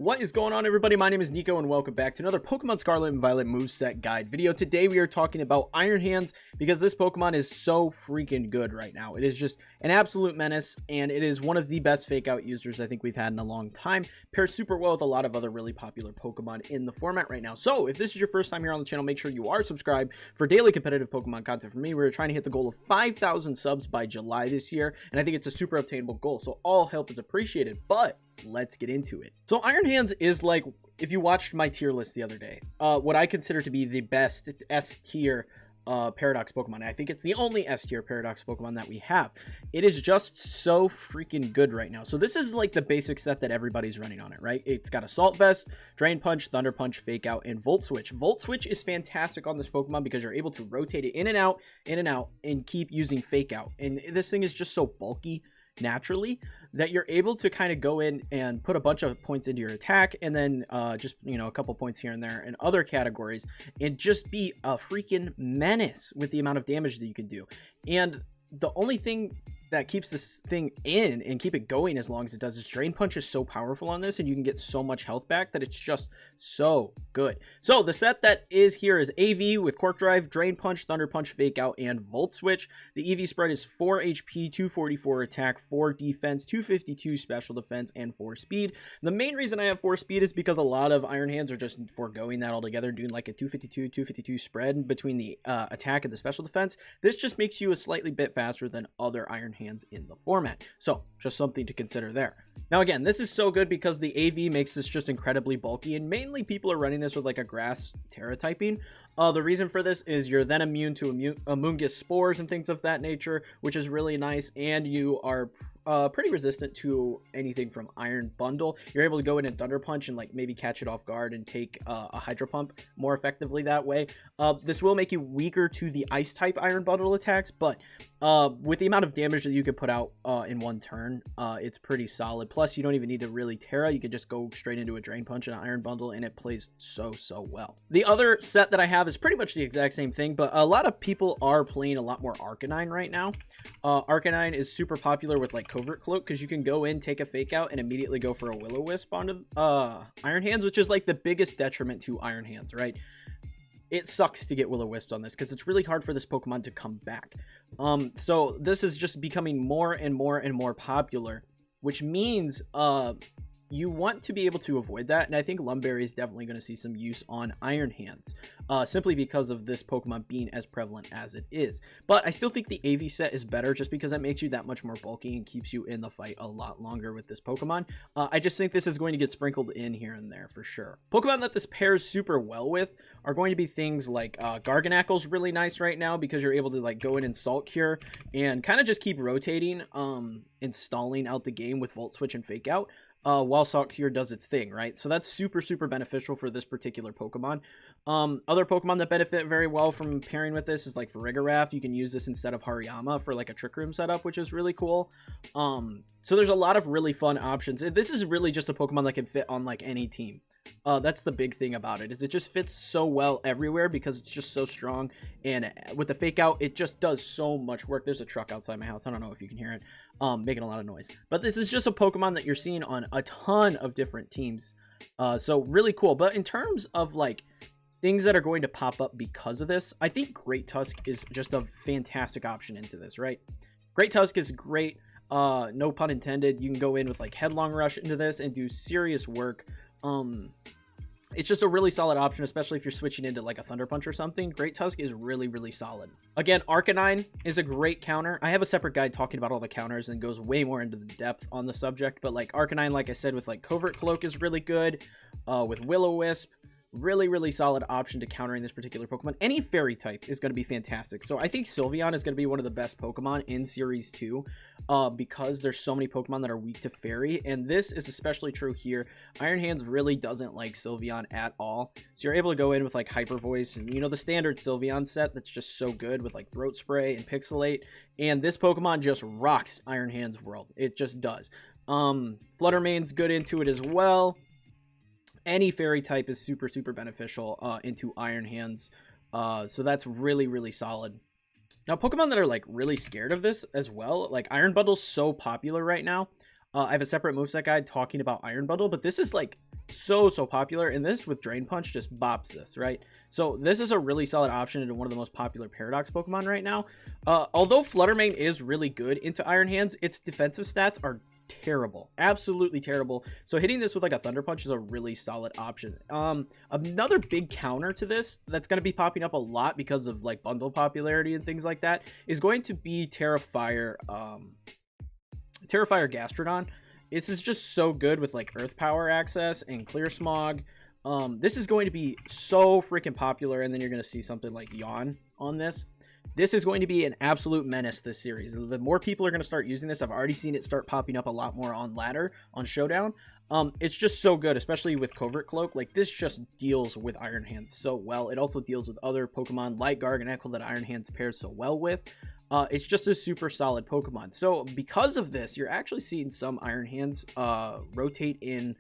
What is going on, everybody? My name is Kneeckoh and welcome back to another Pokemon Scarlet and Violet moveset guide video. Today we are talking about Iron Hands because this Pokemon is so freaking good right now. It is just an absolute menace and it is one of the best fake out users I think we've had in a long time. Pairs super well with a lot of other really popular Pokemon in the format right now. So if this is your first time here on the channel, make sure you are subscribed for daily competitive Pokemon content from me. We're trying to hit the goal of 5,000 subs by July this year, and I think it's a super obtainable goal, so all help is appreciated. But let's get into it. So Iron Hands is like, if you watched my tier list the other day, what I consider to be the best S tier Paradox Pokemon. I think it's the only S tier Paradox Pokemon that we have. It is just so freaking good right now. So this is like the basic set that everybody's running on it, right? It's got Assault Vest, Drain Punch, Thunder Punch, Fake Out, and Volt Switch. Volt Switch is fantastic on this Pokemon because you're able to rotate it in and out, and keep using Fake Out. And this thing is just so bulky naturally that you're able to kind of go in and put a bunch of points into your attack and then just, you know, a couple points here and there in other categories and just be a freaking menace with the amount of damage that you can do. And the only thing that keeps this thing in and keep it going as long as it does is Drain Punch is so powerful on this, and you can get so much health back that it's just so good. So the set that is here is AV with Cork Drive, Drain Punch, Thunder Punch, Fake Out, and Volt Switch. The EV spread is 4 HP, 244 attack, 4 defense, 252 special defense, and 4 speed. The main reason I have 4 speed is because a lot of Iron Hands are just foregoing that altogether, doing like a 252 spread between the attack and the special defense. This just makes you a slightly bit faster than other Iron Hands in the format. So just something to consider there. Now again, this is so good because the AV makes this just incredibly bulky, and mainly people are running this with like a grass Terra typing. The reason for this is you're then immune to Amoonguss spores and things of that nature, which is really nice, and you are pretty resistant to anything from Iron Bundle. You're able to go in and Thunder Punch and like maybe catch it off guard and take a Hydro Pump more effectively that way. This will make you weaker to the Ice type Iron Bundle attacks, but with the amount of damage that you could put out in one turn, it's pretty solid. Plus, you don't even need to really Terra. You could just go straight into a Drain Punch and an Iron Bundle, and it plays so well. The other set that I have is pretty much the exact same thing, but a lot of people are playing a lot more Arcanine right now. Arcanine is super popular with like Covert Cloak because you can go in, take a Fake Out, and immediately go for a Will-O-Wisp onto Iron Hands, which is like the biggest detriment to Iron Hands, right? It sucks to get Will-O-Wisp on this because it's really hard for this Pokemon to come back. So this is just becoming more and more popular, which means you want to be able to avoid that, and I think Lumberry is definitely going to see some use on Iron Hands, simply because of this Pokemon being as prevalent as it is. But I still think the AV set is better just because it makes you that much more bulky and keeps you in the fight a lot longer with this Pokemon. I just think this is going to get sprinkled in here and there for sure. Pokemon that this pairs super well with are going to be things like Garganacl's really nice right now because you're able to like go in and Salt Cure and kind of just keep rotating, installing out the game with Volt Switch and Fake Out. While Salt Cure does its thing, right? So that's super beneficial for this particular Pokemon. Other Pokemon that benefit very well from pairing with this is like Farigiraf. You can use this instead of Hariyama for like a Trick Room setup, which is really cool. So there's a lot of really fun options. This is really just a Pokemon that can fit on like any team. That's the big thing about it, is it just fits so well everywhere because it's just so strong, and with the Fake Out it just does so much work. There's a truck outside my house. I don't know if you can hear it, making a lot of noise, but this is just a Pokemon that you're seeing on a ton of different teams, so really cool. But in terms of like things that are going to pop up because of this, I think Great Tusk is just a fantastic option into this, right? Great Tusk is great, no pun intended. You can go in with like Headlong Rush into this and do serious work. It's just a really solid option, especially if you're switching into like a Thunder Punch or something. Great Tusk is really solid. Again, Arcanine is a great counter. I have a separate guide talking about all the counters and goes way more into the depth on the subject, but like Arcanine, like I said, with like Covert Cloak is really good, with Will-O-Wisp, really solid option to countering this particular Pokemon. Any fairy type is going to be fantastic. So I think Sylveon is going to be one of the best Pokemon in Series 2, because there's so many Pokemon that are weak to fairy, and this is especially true here. Iron Hands really doesn't like Sylveon at all, so you're able to go in with like Hyper Voice and, you know, the standard Sylveon set that's just so good with like Throat Spray and Pixelate, and this Pokemon just rocks Iron Hands world. It just does. Fluttermane's good into it as well. Any fairy type is super beneficial into Iron Hands, so that's really solid. Now, Pokemon that are like really scared of this as well, like Iron Bundle's so popular right now. I have a separate moveset guide talking about Iron Bundle, but this is like so popular, and this with Drain Punch just bops this, right? So this is a really solid option into one of the most popular Paradox Pokemon right now. Although Fluttermane is really good into Iron Hands, its defensive stats are terrible, absolutely terrible. So hitting this with like a Thunder Punch is a really solid option. Another big counter to this that's going to be popping up a lot because of like bundle popularity and things like that is going to be Terrafire Gastrodon. This is just so good with like Earth Power access and Clear Smog. This is going to be so freaking popular, and then you're going to see something like Yawn on this. This is going to be an absolute menace this series. The more people are going to start using this, I've already seen it start popping up a lot more on ladder, on Showdown. It's just so good, especially with Covert Cloak. Like, this just deals with Iron Hands so well. It also deals with other Pokemon like Garganacl that Iron Hands pairs so well with. It's just a super solid Pokemon. So because of this, you're actually seeing some Iron Hands rotate in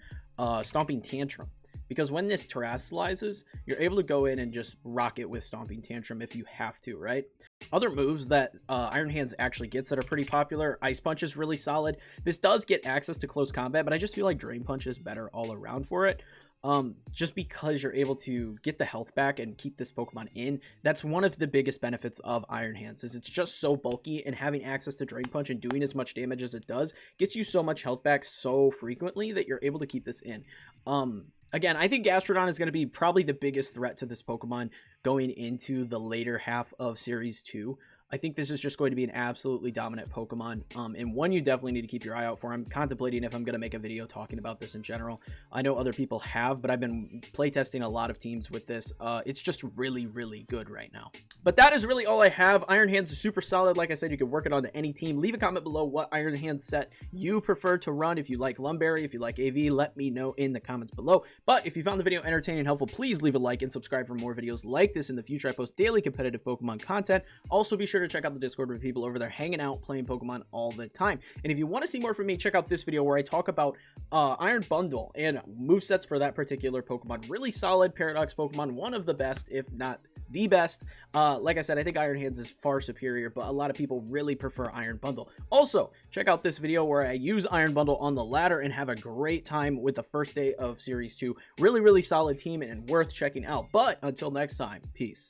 Stomping Tantrum. Because when this terrestrializes, you're able to go in and just rock it with Stomping Tantrum if you have to, right? Other moves that Iron Hands actually gets that are pretty popular, Ice Punch is really solid. This does get access to close combat, but I just feel like Drain Punch is better all around for it. Just because you're able to get the health back and keep this Pokemon in. That's one of the biggest benefits of Iron Hands, is it's just so bulky, and having access to Drain Punch and doing as much damage as it does gets you so much health back so frequently that you're able to keep this in. Again, I think Gastrodon is going to be probably the biggest threat to this Pokemon going into the later half of Series 2. I think this is just going to be an absolutely dominant Pokemon, and one you definitely need to keep your eye out for. I'm contemplating if I'm going to make a video talking about this in general. I know other people have, but I've been playtesting a lot of teams with this. It's just really, really good right now. But that is really all I have. Iron Hands is super solid. Like I said, you can work it onto any team. Leave a comment below what Iron Hands set you prefer to run. If you like Lumberry, if you like AV, let me know in the comments below. But if you found the video entertaining and helpful, please leave a like and subscribe for more videos like this in the future. I post daily competitive Pokemon content. Also, be sure to check out the Discord with people over there hanging out, playing Pokemon all the time. And if you want to see more from me, check out this video where I talk about Iron Bundle and movesets for that particular Pokemon. Really solid Paradox Pokemon, one of the best, if not the best. Like I said, I think Iron Hands is far superior, but a lot of people really prefer Iron Bundle. Also, check out this video where I use Iron Bundle on the ladder and have a great time with the first day of Series 2. Really, really solid team and worth checking out. But until next time, peace.